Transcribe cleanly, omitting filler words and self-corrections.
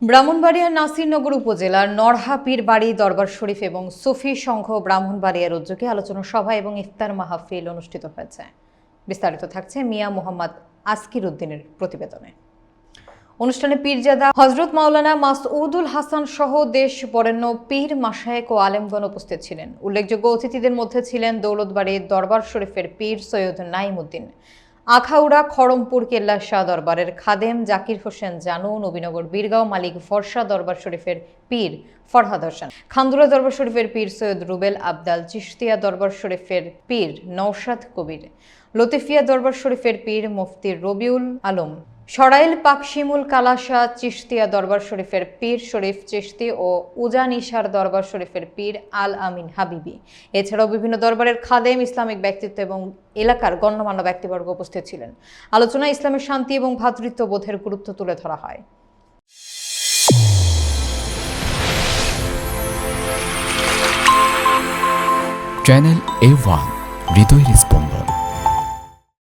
ব্রাহ্মণবাড়িয়ার নাসিরনগর উপজেলার নরহা পীর বাড়ি দরবার শরীফ এবং সুফি সংঘ ব্রাহ্মণবাড়িয়ার উদ্যোগে আলোচনা সভা এবং ইফতার মাহফিল অনুষ্ঠিত হয়েছে। বিস্তারিত থাকছে মিয়া মোহাম্মদ আসকির উদ্দিনের প্রতিবেদনে। অনুষ্ঠানে পীরজাদা হযরত মাওলানা মাসউদুল হাসান সহ দেশ বরেণ্য পীর মাশায়েখ ও আলেমগণ উপস্থিত ছিলেন। উল্লেখযোগ্য অতিথিদের মধ্যে ছিলেন দৌলতবাড়ির দরবার শরীফের পীর সৈয়দ নাইম উদ্দিন, আখাউড়া খড়মপুর কেল্লা শাহ দরবারের খাদেম জাকির হোসেন জানু, নবীনগর বীরগাঁও মালিক ফরশা দরবার শরীফের পীর ফরহাদ হোসেন, খান্দুরা দরবার শরীফের পীর সৈয়দ রুবেল আবদাল, চিশতিয়া দরবার শরীফের পীর নওশাদ কবির, লতিফিয়া দরবার শরীফের পীর মুফতি রবিউল আলম, সরাইল পাকশিমুল কালাশা চিশতিয়া দরবার শরীফের পীর শরীফ চিশতি ও উজানিশার দরবার শরীফের পীর আল আমিন হাবিবি। এছাড়াও বিভিন্ন দরবারের খাদেম, ইসলামিক ব্যক্তিত্ব এবং এলাকার গণ্যমান্য ব্যক্তিবর্গ উপস্থিত ছিলেন। আলোচনায় ইসলামের শান্তি এবং ভ্রাতৃত্ববোধের গুরুত্ব তুলে ধরা হয়। চ্যানেল A1 হৃদয়ের স্পন্দন।